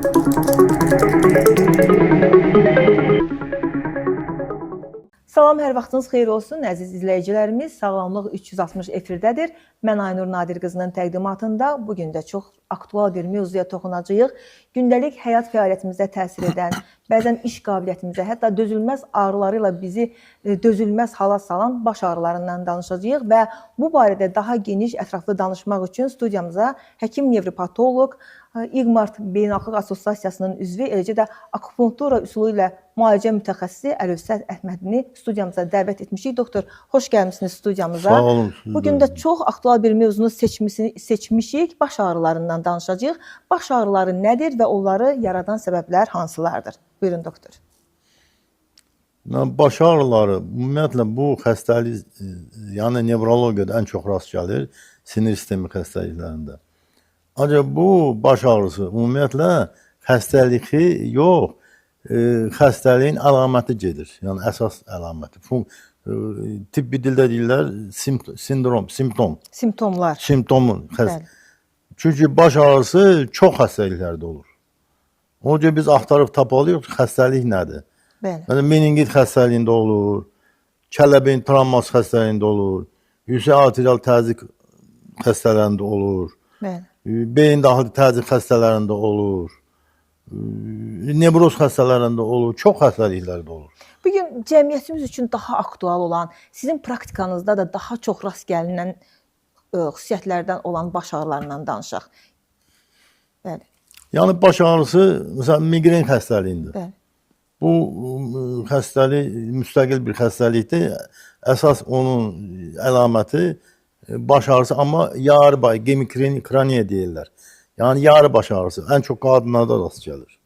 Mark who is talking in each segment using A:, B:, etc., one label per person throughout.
A: Salam, hər vaxtınız xeyir olsun, əziz izləyicilərimiz. Sağlamlıq 360 efirdədir. Mən Aynur Nadir qızının təqdimatında bugün də çox aktual bir mövzuya toxunacağıq. Gündəlik həyat fəaliyyətimizə təsir edən, bəzən iş qabiliyyətimizə, hətta dözülməz ağrıları ilə bizi dözülməz hala salan baş ağrılarından danışacağıq və bu barədə daha geniş, ətraflı danışmaq üçün studiyamıza həkim nevropatoloq, İqMART Beynəlxalq Assosiasiyasının üzvü, eləcə də akupunktura üsulu ilə müalicə mütəxəssisi Əlövsət Əhmədini studiyamıza dəvət etmişik. Doktor, xoş gəlmişsiniz studiyamıza.
B: Sağ olun.
A: Bugün də çox aktual bir mövzunu seçmişik. Baş ağrılarından danışacağıq. Baş ağrıları nədir və onları yaradan səbəblər hansılardır? Buyurun, doktor.
B: Baş ağrıları, ümumiyyətlə bu xəstəlik, yəni nevrologiyada ən çox rast gəlir, sinir sistemi xəstəliklərində. Ancaq bu baş ağrısı ümumiyyətlə xəstəliyi yox, xəstəliyin əlaməti gedir. Yəni əsas əlaməti. Tibbi dildə deyirlər simptom.
A: Simptomlar.
B: Simptomun. Çünki baş ağrısı çox xəstəliklərdə olur. O ki biz axtarıb tapalıyıq, xəstəlik nədir? Yəni meningit xəstəliyində olur, kələbeyin travması xəstəliyində olur, yüksək arterial təzyiq xəstələrində olur. Beyin daxili təzyiq xəstələrində olur, nevroz xəstələrində olur, çox xəstəliklərdə olur.
A: Bugün cəmiyyətimiz üçün daha aktual olan, sizin praktikanızda da daha çox rast gəlinən xüsusiyyətlərdən olan baş ağrılarından danışaq.
B: Yəni baş ağrısı, məsələn, migren xəstəliyindir. Bu xəstəlik müstəqil bir xəstəlikdir. Əsas onun əlaməti baş ağrısı, amma yarı gemikraniya deyirlər. Yəni yarı baş ağrısı. Ən çox qadınlarda rast gəlir.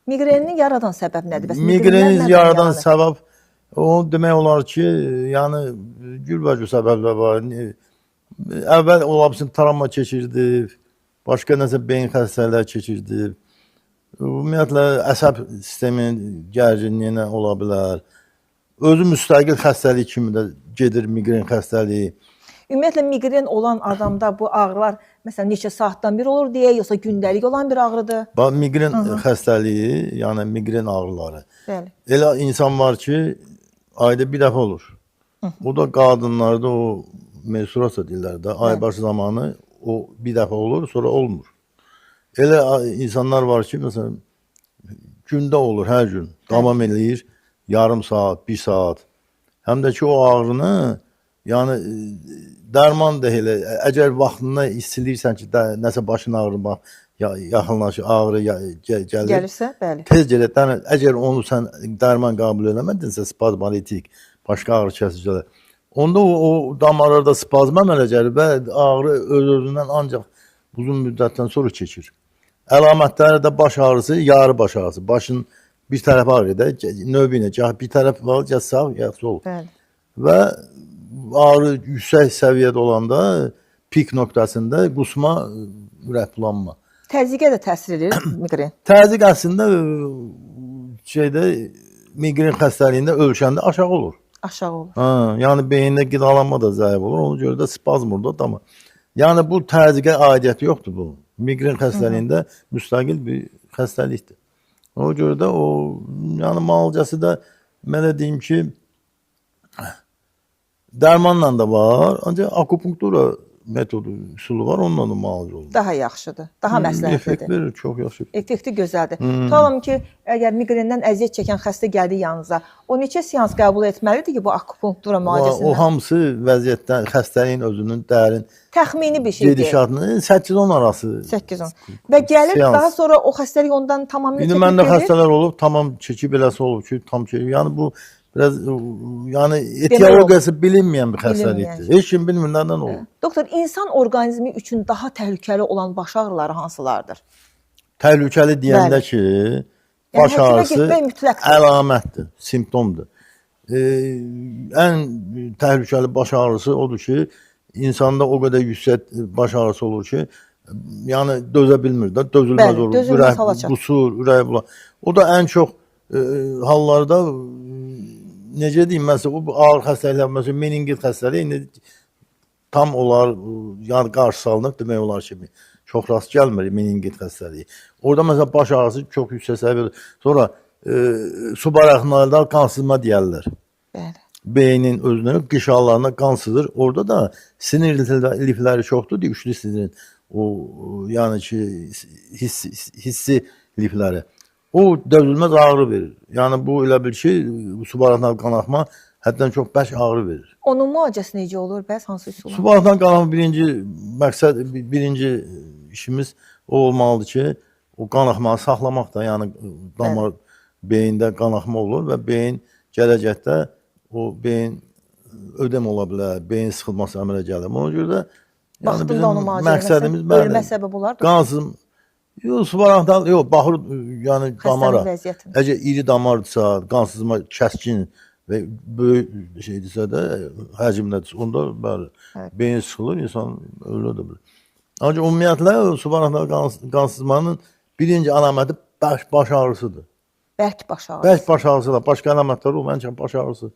A: Migrenini yaradan səbəb nədir?
B: Migreni yaradan səbəb, onu demək olar ki, yəni gürbəcür səbəblər var. Əvvəl ola bilsin travma keçirdi, başqa nəsə beyin xəstəliklər keçirdi. Ümumiyyətlə əsəb sisteminin gərginliyinə ola bilər. Özü müstəqil xəstəlik kimi də gedir migren xəstəliyi.
A: Ümumiyyətlə, migren olan adamda bu ağrılar məsələn neçə saatdan bir olur deyə, yoxsa gündəlik olan bir ağrıdır?
B: Migren xəstəliyi, yəni migren ağrıları. Elə insan var ki, ayda bir dəfə olur. O da qadınlarda o menstruasiya deyirlər də, aybaşı zamanı o bir dəfə olur, sonra olmur. Elə insanlar var ki, məsələn, gündə olur, hər gün. Davam edir, yarım saat, bir saat. Həm də ki, o ağrını yəni dərman da elə, əgər vaxtında istəyirsən ki, nəsə başın ağrımaq, yaxınlaşır, ağrı
A: gəlirsə, bəli.
B: Tez gəlir, əgər onu sən dərman qəbul eləmədinsə, spazmolitik, başqa ağrı kəsicilər, onda o damarlarda spazm əmələ gəlir və ağrı öz-özündən ancaq uzun müddətdən sonra keçir. Əlamətləri də baş ağrısı, yarı baş ağrısı. Başın bir tərəf ağrıdır, növbinə, bir tərəf var, ya sağ, ya sol. Və ağrı yüksək səviyyədə olanda pik nöqtəsində qusma, ürəkbulanma.
A: Təzyiqə də təsir edir migren.
B: Təzyiq əslində migren xəstəliyində ölçəndə aşağı olur.
A: Aşağı olur.
B: Yəni beyində qidalanma da zəif olur, ona görə də spazm olur da. Yəni bu təzyiqə aidiyyəti yoxdur bu. Migren xəstəliyində müstəqil bir xəstəlikdir. Ona görə də o, yəni müalicəsi də mənə deyim ki, dərmanla da var, ancaq akupunktura metodu, üsulu var, onunla da müalicə olur.
A: Daha yaxşıdır, daha məsləhətlidir.
B: Effekt verir, çox yaxşı.
A: Effekti gözəldir. Tutalım ki, əgər migrenden əziyyət çəkən xəstə gəldi yanınıza, o neçə seans qəbul etməlidir ki, bu akupunktura müalicəsindən?
B: O hamısı vəziyyətdən, xəstəliyin özünün dərin
A: təxmini bir şeydir.
B: Gedişatını 8-10 arası.
A: 8-10. Və gəlir, daha sonra o xəstəlik ondan tamamilə
B: çəkib gedir. Məndə xəstələr olub, tamam çəkib eləsi olub ki, tam çəkib. Yəni bu biraz, yəni etiologiyası bilinməyən bir xəstəlikdir. Heç kim bilmir nədən olur.
A: Doktor, insan orqanizmi üçün daha təhlükəli olan baş ağrıları hansılardır?
B: Təhlükəli deyəndə ki, baş ağrısı əlamətdir, simptomdur. Ən təhlükəli baş ağrısı odur ki, insanda o qədər yüksək baş ağrısı olur ki, yəni dözə bilmir də, dözülməz olur. Ürək qusur, ürək bulan. O da ən çox hallarda necə deyim, məsələn, o ağır xəstəliklər, məsələn, meningit xəstəliyi tam olar, yəni qarşı salınır, demək olar ki, çox rast gəlmir meningit xəstəliyi. Orada mesela baş ağrısı çox yüksək səviyyədə. Sonra subarachnoidal qan sızma deyirlər.
A: Bəli.
B: Beynin özünün qışallarına qan sızır. Orada da sinir lifləri çoxdur, üçlü sinirin. O yəni ki hissi lifləri. O dözülməz ağrı verir. Yəni bu elə bir ki, subarachnoidal qanaxma həddən çox bərk ağrı verir.
A: Onun müalicəsi necə olur? Bəs hansı üsulla?
B: Subarachnoidal qanaxma birinci işimiz o olmalıdır ki, o qanaxmanı saxlamaq da, yəni damar beyində qanaxma olur və beyin gələcəkdə o beyin ödəm ola bilər, beyin sıxılması əmələ gəlir. Ona görə də yəni bizim məqsədimiz
A: ölümə səbəb olar.
B: Qansız yox, subarachnoidal yox, baxır yəni damara. Əgər iri damardırsa, qansızma kəskin və böyük şeydirsə də, həcmdədirsə, onda bəli, beyin sıxılır, insan ölə də bilir. Ancaq ümumiyyətlə subarachnoidal qansızmanın birinci əlaməti baş ağrısıdır.
A: Bərk baş ağrısı.
B: Bərk baş ağrısı da, başqa əlamətlər olmayan baş ağrısı.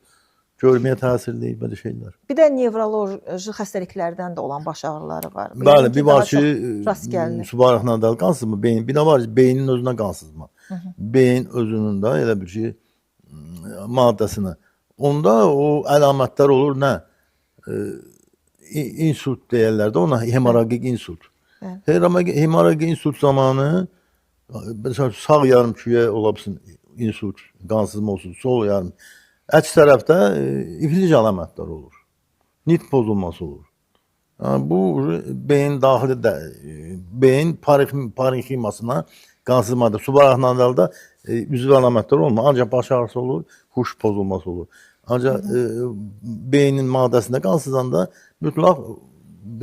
B: Görməyə təsirli belə şeylər.
A: Bir də nevroloji xəstəliklərdən də olan baş ağrıları var.
B: Bəli, bir var ki,
A: subarachnoidal
B: qansızma, beyin, bir də var ki, beynin özünə qansızma. Beyin özünün də elə bir ki, maddəsinə. Onda o əlamətlər olur nə? İnsult deyirlər də ona, hemorragik insult. Hemorragik insult zamanı mesela sağ yarımküyə ola bilsin insult, qansızma olsun, sol yarım. Əks tərəfdə iflic əlamətlər olur. Nit pozulması olur. Yəni, bu beyin daxili beyin parenximasına qansızmada, subarachnoidalda üzvü əlamətlər olmur. Ancaq baş ağrısı olur, huş pozulması olur. Ancaq beynin maddəsində qansızanda mütləq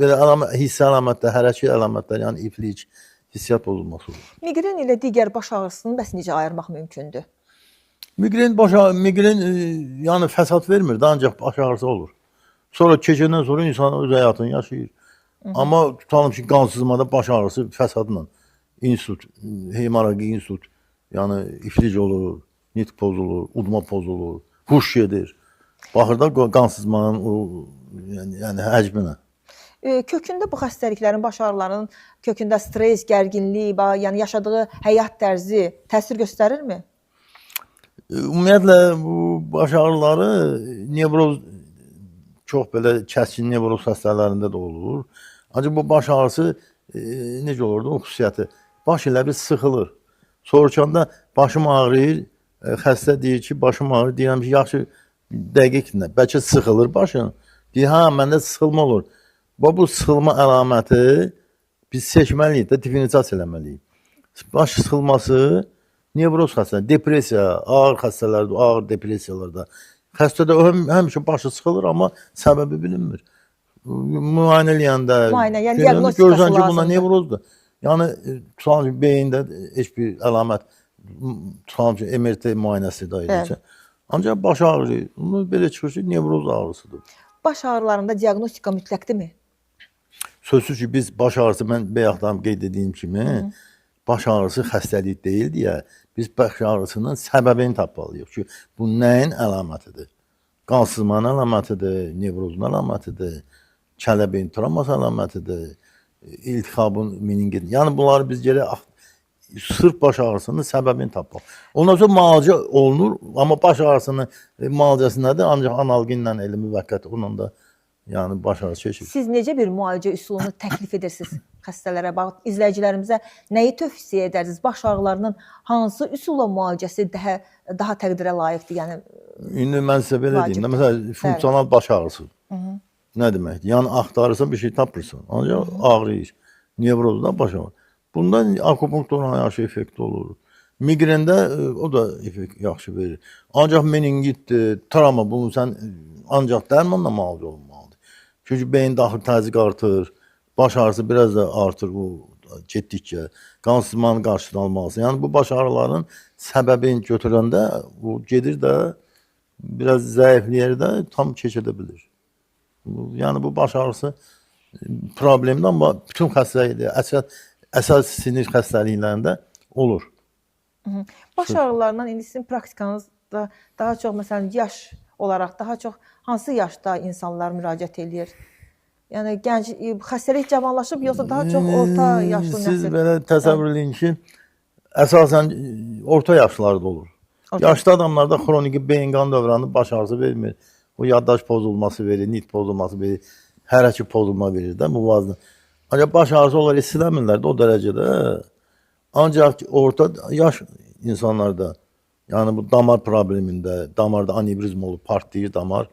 B: belə hissi əlamətlər, hərəkət əlamətlər, yəni iflic, hissiyat pozulması olur.
A: Migren ilə digər baş ağrısını bəs necə ayırmaq mümkündür?
B: Migren yəni fəsad vermir də, ancaq baş ağrısı olur. Sonra keçəndən sonra insan öz həyatını yaşayır. Amma tutalım ki, qansızmada baş ağrısı fəsadla, insult, hemorragik insult, yəni iflic olur, nit pozulur, udma pozulur, huş gedir. Baxır da qansızmanın o yəni həcminə.
A: Kökündə bu xəstəliklərin, baş ağrılarının kökündə stres, gərginlik, yəni yaşadığı həyat tərzi təsir göstərirmi?
B: Ümumiyyətlə bu baş ağrıları nevroz çox belə kəskin nevroz xəstələrində də olur. Ancaq bu baş ağrısı necə olurdu? O xüsusiyyəti. Baş elə bir sıxılır. Soruşanda başım ağrıyır, xəstə deyir ki, başım ağrıyır. Deyirəm ki, yaxşı dəqiqlə, bəlkə sıxılır başın. Deyir, hə, məndə sıxılma olur. Bu sıxılma əlaməti biz seçməliyik də, diferensiyasiya eləməliyik. Baş sıxılması nevroz xəstələri, depressiya, ağır xəstələrdə, ağır depressiyalarda. Xəstədə həmişə başı sıxılır, amma səbəbi bilinmir. Müayinə eləyəndə görürsən ki, bunda nevrozdur. Yəni, tutalım ki, beyində heç bir əlamət, tutalım ki, MRT müayinəsi də edəcək. Ancaq baş ağrı, belə çıxır ki, nevroz ağrısıdır.
A: Baş ağrılarında diaqnostika mütləqdirmi?
B: Sözsüz ki, biz baş ağrısı, mən bayaqdan qeyd ediyim kimi, baş ağrısı xəstəlik deyil deyə, biz baş ağrısının səbəbini tapmalıyıq ki, bu nəyin əlamətidir? Qansızmanın əlamətidir, nevrozun əlamətidir, kələbeyin travması əlamətidir, iltihabın meningit. Yəni bunları biz gərək sırf baş ağrısının səbəbini tapmaq. Ondan sonra müalicə olunur, amma baş ağrısının müalicəsi nədir? Ancaq analginlə elə müvəqqət onunla da yəni baş ağrısı keçir.
A: Siz necə bir müalicə üsulunu təklif edirsiniz xəstələrə? İzləyicilərimizə nəyi tövsiyə edərsiniz? Baş ağrılarının hansı üsulla müalicəsi daha təqdirə layiqdir? Yəni
B: indi mən sizə belə deyim də, məsələn, funksional baş ağrısı. Nə deməkdir? Yəni axtarırsan bir şey tapırsan, ancaq ağrıyır. Nevrozda baş ağrısı. Bunda akupunkturun yaxşı effekti olur. Migrəndə o da effekt yaxşı verir. Ancaq meningitdir, travma, bunu sən ancaq dərmanla müalicə olunmalıdır. Çünki beyin daxili təzyiq artır, baş ağrısı biraz da artır getdikcə. Qansızmanın qarşısını almalısın. Yəni bu baş ağrılarının səbəbini götürəndə bu gedir də biraz zəifləyər də tam keçə bilir. Yəni bu baş ağrısı problemdir, amma bütün xəstəliklər, əsas sinir xəstəliklərində olur.
A: Baş ağrılarından indi sizin praktikanızda daha çox, məsələn, yaş olaraq daha çox hansı yaşda insanlar müraciət edir? Yəni gənc xəstəlik cavanlaşıb yoxsa daha çox orta yaşlı nəsil?
B: Siz belə təsəvvür edin ki, əsasən orta yaşlarda olur.
A: Orta-
B: Yaşlı adamlarda xroniki beyin qan dövranı baş ağrısı vermir. O yaddaş pozulması verir, nit pozulması verir, hərəkət pozulma verir də müvazinə. Ancaq baş ağrısı onlar hiss eləmirlər də o dərəcədə. Ancaq orta yaş insanlarda, yəni bu damar problemində, damarda anevrizm olub, partlayır damar,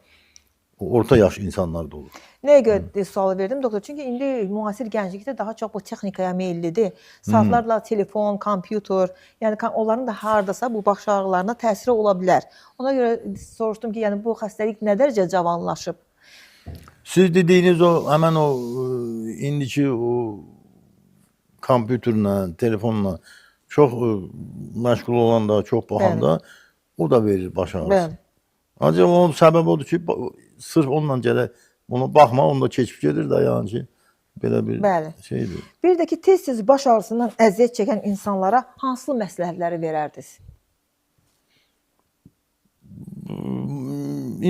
B: o orta yaş insanlarda olur.
A: Nəyə görə sualı verdim doktor? Çünki indi müasir gənclikdə daha çox bu texnikaya meyllidir. Saatlarla telefon, kompüter, yəni onların da hardasa bu baş ağrılarına təsiri ola bilər. Ona görə soruşdum ki, yəni bu xəstəlik nə dərəcə cavanlaşıb?
B: Siz dediyiniz o həmən o indiki o kompüterlə, telefonla çox məşğul olanda, çox baxanda o da verir baş ağrısı.
A: Bəli.
B: Ancaq onun səbəbi odur ki, sırf onunla gələ ona baxma, onda keçib gedir də yəni ki, belə bir şeydir.
A: Bir də ki, tez-tez baş ağrısından əziyyət çəkən insanlara hansı məsləhətləri verərdiniz?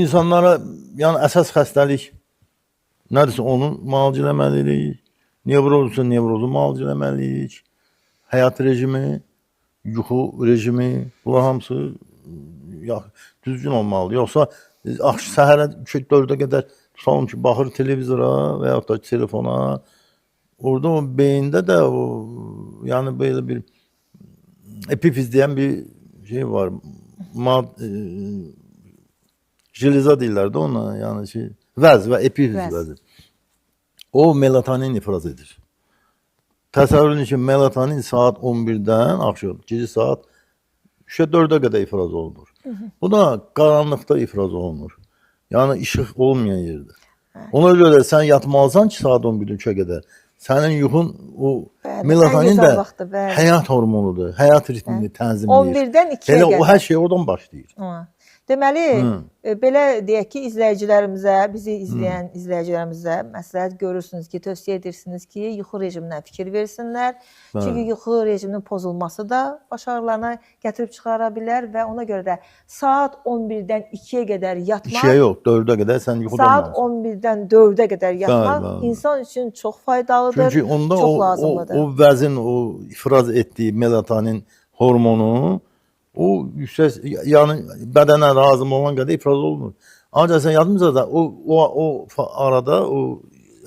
B: İnsanlara, yəni əsas xəstəlik nədirsə onu müalicə eləməliyik. Nevrozsa nevrozu müalicə eləməliyik. Həyat rejimi, yuxu rejimi, bunlar hamısı düzgün olmalıdır. Yoxsa səhərə 4-ə qədər tutalım ki, baxır televizora və yaxud da telefona. Orada o beyində də o, yəni belə bir epifiz deyən bir şey var. Jeliza deyirlər də ona, yəni ki, vəz və epifiz vəzi. O melatonin ifraz edir. Təsəvvür edin ki, melatonin saat 11-dən axşam, gecə saat 3-4-ə qədər ifraz olunur. Bu da qaranlıqda ifraz olunur. Yəni işıq olmayan yerdə. Ona görə sən yatmalısan ki, saat 11-dən 3-ə qədər. Sənin yuxun o melatonin də həyat hormonudur. Həyat ritmini tənzimləyir.
A: 11-dən 2-yə qədər.
B: O hər şey oradan başlayır.
A: Deməli, belə deyək ki, izləyicilərimizə, bizi izləyən izləyicilərimizə məsləhət görürsünüz ki, tövsiyə edirsiniz ki, yuxu rejimindən fikir versinlər. Çünki yuxu rejiminin pozulması da baş ağrılarına gətirib çıxara bilər və ona görə də saat 11-dən 2-yə qədər yatmaq,
B: 2-yə yox, 4-ə qədər sən yuxudan
A: saat 11-dən 4-ə qədər yatmaq insan üçün çox faydalıdır,
B: çünki onda
A: çox lazımlıdır.
B: O vəzin, o ifraz etdiyi melatonin hormonu o yüksək, yəni bədənə lazım olan qədər ifraz olunur. Ancaq sən yatmırsa da o arada o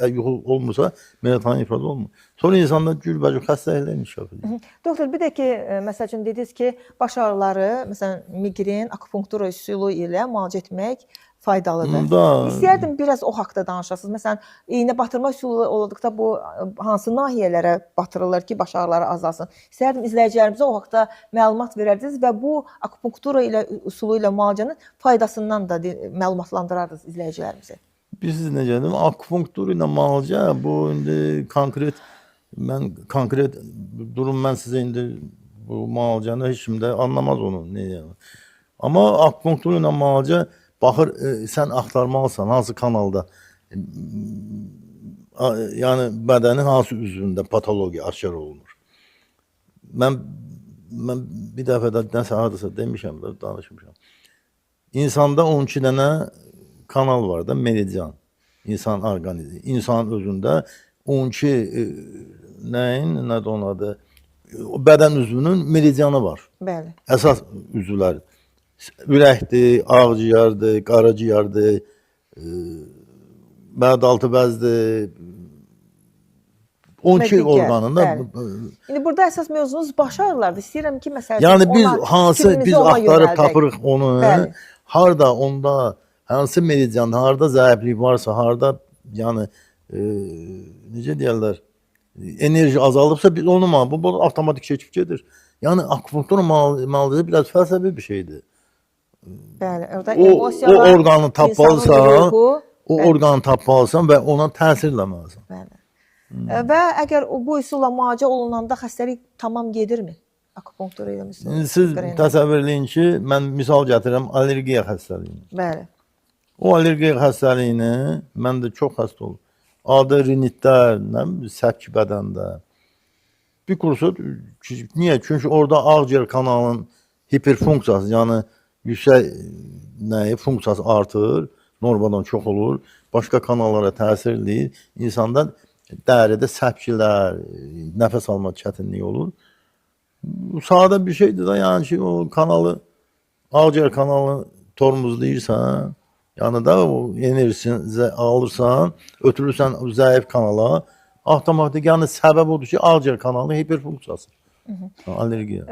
B: yuxu olmursa melatonin ifraz olmur. Sonra insanda cürbəcür xəstəliklər inkişaf edir.
A: Doktor, bir də ki, məsəl üçün dediniz ki, baş ağrıları, məsələn, migren, akupunktura üsulu ilə müalicə etmək faydalıdır. İstəyərdim biraz o haqda danışasınız. Məsələn, iynə batırma üsulu olduqda bu hansı nahiyələrə batırılır ki, baş ağrıları azalsın? İstəyərdim izləyicilərimizə o haqda məlumat verərdiniz və bu akupunktura ilə üsulu ilə müalicənin faydasından da məlumatlandırardınız izləyicilərimizi.
B: Biz necə dedim, akupunktur ilə müalicə bu indi konkret durum mən sizə indi bu müalicəni heç kim də anlamaz onu. Amma akupunktur ilə müalicə baxır, sən axtarmalısan hansı kanalda, yəni bədənin hansı üzvündə patologiya aşkar olunur. Mən bir dəfə də nəsə hardasa demişəm də, danışmışam. İnsanda 12 dənə kanal var da, meridian, insan orqanizmi. İnsanın özündə 12 nədir onun adı? Bədən üzvünün meridianı var.
A: Bəli.
B: Əsas üzvləri. Ürəkdir, ağciyərdir, qaraciyərdir, bədaltı bəzdir, 12 orqanında.
A: İndi burada əsas mövzumuz baş ağrılardır. İstəyirəm ki, məsələn,
B: yəni biz axtarıb tapırıq onu, harda onda, hansı meridianda, harda zəiflik varsa, harda, yəni, necə deyərlər, enerji azalıbsa biz onu bu avtomatik keçib gedir. Yəni, akupunktur müalicəsi biraz fəlsəfi bir şeydir.
A: Bəli,
B: o orqanı tapmalısan, və ona təsir eləməlisən.
A: Bəli. Və əgər bu üsulla müalicə olunanda xəstəlik tamam gedirmi? Akupunktura ilə müalicə.
B: Siz təsəvvür eləyin ki, mən misal gətirirəm allergiya xəstəliyini.
A: Bəli.
B: O allergiya xəstəliyini məndə çox xəstə olur. Adı rinitlər, səpki bədəndə. Bir kursu, niyə? Çünki orada ağciyər kanalının hiperfunksiyası, yəni yüksək funksiyası artır, normadan çox olur, başqa kanallara təsir edir, insanda dəridə səpkilər, nəfəs alma çətinliyi olur. Bu sadə bir şeydir da, yəni ki, o kanalı, ağciyər kanalı tormozlayırsan, yəni da o enerjisini alırsan, ötürürsən o zəif kanala, avtomatik, yəni səbəb odur ki, ağciyər kanalı hiperfunksiyası. Allergiya.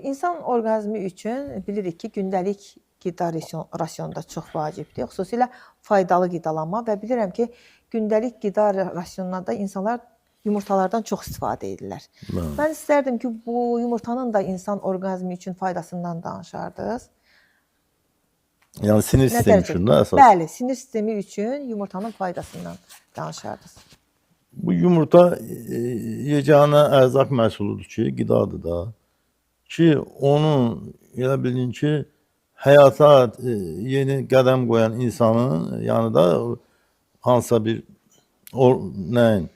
A: İnsan orqanizmi üçün bilirik ki, gündəlik qida rasionda çox vacibdir. Xüsusilə faydalı qidalanma və bilirəm ki, gündəlik qida rasionunda insanlar yumurtalardan çox istifadə edirlər. Mən istərdim ki, bu yumurtanın da insan orqanizmi üçün faydasından danışardınız.
B: Yəni sinir sistemi üçün də əsas.
A: Bəli, sinir sistemi üçün yumurtanın faydasından danışardınız.
B: Bu yumurta yeganə ərzaq məhsuludur ki, qidadır da. Ki onu elə bilin ki, həyata yeni qədəm qoyan insanın, yəni da hansısa bir nəyin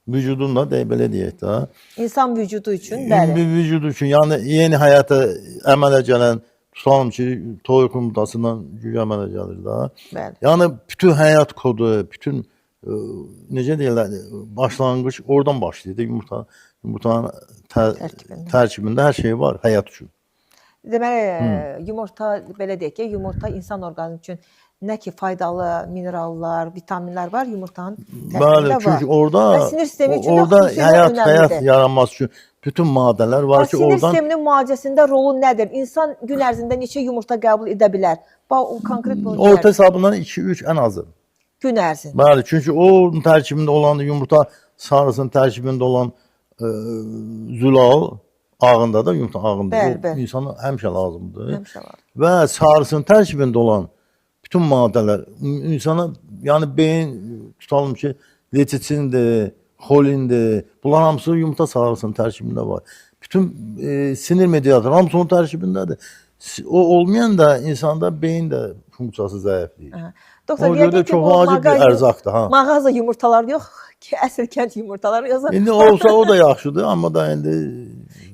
B: vücudun da belə deyək də.
A: İnsan vücudu üçün, bəli.
B: Vücudu üçün, yəni yeni həyata əmələ gələn, tutalım ki, toyuq yumurtasından güya əmələ gəlir də.
A: Bəli.
B: Yəni bütün həyat kodu, bütün necə deyirlər, başlanğıc oradan başlayır. Yumurtanın tərkibində hər şey var həyat üçün.
A: Deməli, yumurta, belə deyək ki, yumurta insan orqanizmi üçün nə ki faydalı minerallar, vitaminlər var, yumurtanın tərkibində var.
B: Çünki orada həyat yaranması üçün bütün maddələr var ki,
A: sinir
B: oradan...
A: Sinir sisteminin müalicəsində rolu nədir? İnsan gün ərzində neçə yumurta qəbul edə bilər? Konkret bunu
B: orta hesabından 2-3 ən azı.
A: Gün ərzində.
B: Bəli, çünki o tərkibində olan yumurta sarısının tərkibində olan zülal ağında da, yumurta ağında o insana həmişə lazımdır.
A: Həmişə lazımdır.
B: Və sarısının tərkibində olan bütün maddələr insana, yəni beyin, tutalım ki, letisindir, xolindir, bunlar hamısı yumurta sarısının tərkibində var. Bütün sinir mediatoru hamısı onun tərkibindədir. O olmayan da insanda beyin də funksiyası zəifləyir.
A: Doktor,
B: ona görə çox vacib bir ərzaqdır.
A: Mağaza yumurtalar yox ki, əsl kənd yumurtaları yoxsa.
B: İndi olsa o da yaxşıdır, amma da indi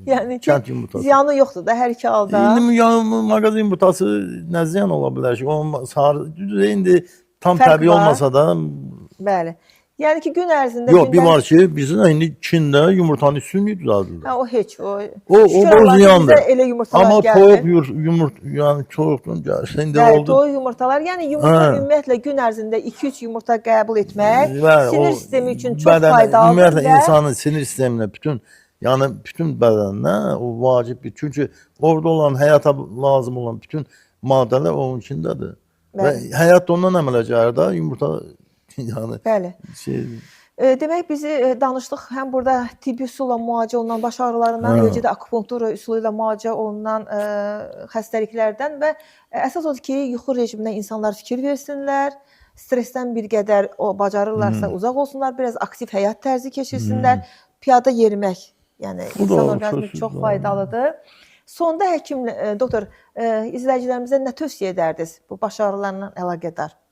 A: yəni ki,
B: kənd yumurtası.
A: Ziyanı yoxdur da hər iki halda.
B: İndi mağaza yumurtası nə ziyan ola bilər ki? Onun sarı, indi tam təbii olmasa da.
A: Bəli. Yəni ki, gün ərzində...
B: Yox, bir var ki, bizim indi Çində yumurtanın üstünlüyü düzəldirlər.
A: O heç, o...
B: O ziyandır. Amma toyuq yəni toyuqdan gəlir. İndi oldu.
A: Toyuq yumurtalar, yəni yumurta ümumiyyətlə gün ərzində 2-3 yumurta qəbul etmək sinir sistemi üçün çox faydalıdır.
B: Ümumiyyətlə insanın sinir sisteminə, bütün bədəninə o vacibdir. Çünki orada olan, həyata lazım olan bütün maddələr onun içindədir. Və həyat ondan əmələ gəlir də, yumurta... Yəni,
A: bəli. Demək, bizi danışdıq həm burada tibbi üsulla müalicə olunan baş ağrılarından, eləcə də akupunktura üsulu ilə müalicə olunan xəstəliklərdən və əsas odur ki, yuxu rejiminə insanlar fikir versinlər, stressdən bir qədər bacarırlarsa uzaq olsunlar, biraz aktiv həyat tərzi keçirsinlər, piyada yerimək, yəni insan orqanizmi çox faydalıdır. Sonda həkim, doktor, izləyicilərimizə nə tövsiyə edərdiniz bu baş ağrılarla əlaqədar?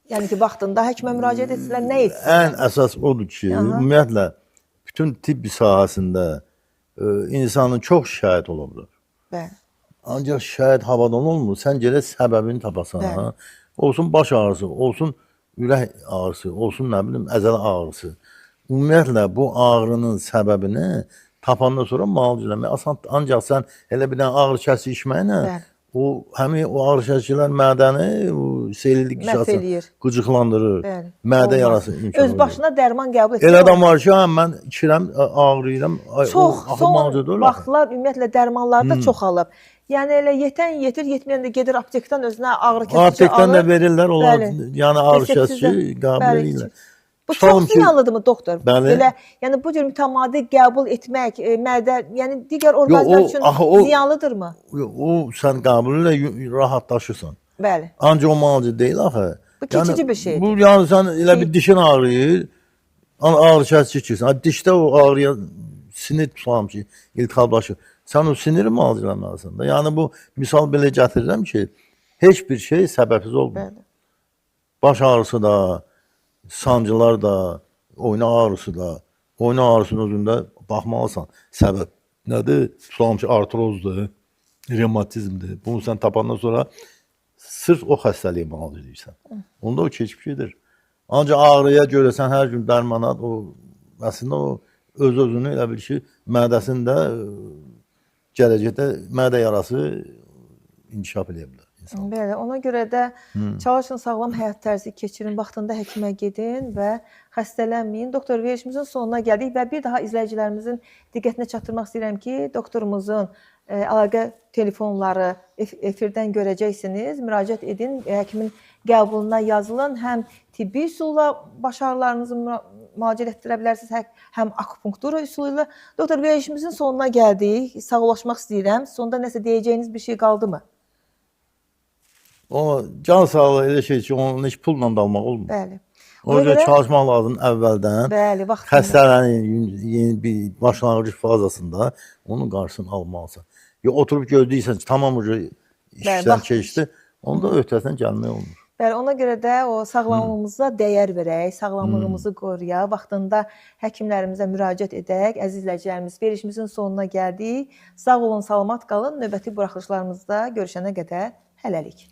A: Yəni ki, vaxtında həkimə müraciət etsinlər, nə etsinlər?
B: Ən əsas odur ki, ümumiyyətlə, bütün tibbi sahəsində insanın çox şikayət ola bilər.
A: Bəli.
B: Ancaq şikayət havadan olmur, sən gələk səbəbini tapasan. Olsun baş ağrısı, olsun ürək ağrısı, olsun nə bilim, əzələ ağrısı. Ümumiyyətlə, bu ağrının səbəbini tapandan sonra müalicə eləmək asandır. Ancaq sən elə bir dənə ağrı kəsi içməklə, həmin o ağrı kəsicilər mədəni seyirlik qişası qıcıqlandırır, mədə yarası imkan olur.
A: Öz başına dərman qəbul etmək.
B: Elə adam var ki, mən içirəm, ağrıyıram.
A: Son vaxtlar ümumiyyətlə dərmanlarda çoxalıb. Yəni elə yetən yetir, yetməyən də gedir aptekdən özünə ağrı kəsici alır.
B: Aptekdən də verirlər, onlar yəni ağrı kəsici qəbul edirlər.
A: Bu çox ziyanlıdırmı, doktor?
B: Bəli.
A: Yəni bu cür mütəmadi qəbul etmək, mədə, yəni digər orqanizmlər üçün ziyanlıdırmı?
B: O sən qəbul ilə rahatlaşırsan.
A: Bəli.
B: Ancaq o müalicə deyil axı.
A: Bu keçici bir şeydir.
B: Bu yəni sən elə bir dişin ağrıyır, ağrı kəsici içirsən. Dişdə o ağrıya sinir tutam ki, iltihablaşır. Sən o siniri müalicə eləməlisən də. Yəni bu misal belə gətirirəm ki, heç bir şey səbəbsiz olmur. Baş ağrısı da, sancılar da, oyna ağrısı da, oyna ağrısının özündə baxmalısan. Səbəb nədir? Tutalım ki, artrozdur, revmatizmdir. Bunu sən tapandan sonra sırf o xəstəliyi müalicə edirsən. Onda o keçib gedir. Ancaq ağrıya görə sən hər gün dərmanat, əslində o öz-özünü elə bil ki, mədəsində gələcəkdə mədə yarası inkişaf edə bilər insan.
A: Bəli, ona görə də çalışın sağlam həyat tərzi keçirin, vaxtında həkimə gedin və xəstələnməyin. Doktor, verilişimizin sonuna gəldik və bir daha izləyicilərimizin diqqətinə çatdırmaq istəyirəm ki, doktorumuzun əlaqə telefonları efirdən görəcəksiniz. Müraciət edin, həkimin qəbuluna yazılın. Həm tibbi üsulla baş ağrılarınızı müalicə etdirə bilərsiniz, həm akupunktura üsulu ilə. Doktor, verilişimizin sonuna gəldik. Sağollaşmaq istəyirəm. Sonda nəsə deyəcəyiniz bir şey qaldı mı?
B: O can sağlığı elə şey ki, onu heç pulla da almaq olmur.
A: Bəli.
B: Ona görə çalışmaq lazım əvvəldən.
A: Bəli, vaxtında.
B: Xəstələnin yeni bir başlanğıc fazasında onun qarşısını almalısan. Ya oturub gözləyirsən ki, tamam işdən keçdi, onda öhdəsindən gəlmək olmur.
A: Bəli, ona görə də o sağlamlığımıza dəyər verək, sağlamlığımızı qoruyaq, vaxtında həkimlərimizə müraciət edək. Əziz izləyicilərimiz, verilişimizin sonuna gəldik. Sağ olun, salamat qalın. Növbəti buraxılışlarımızda görüşənə qədər hələlik.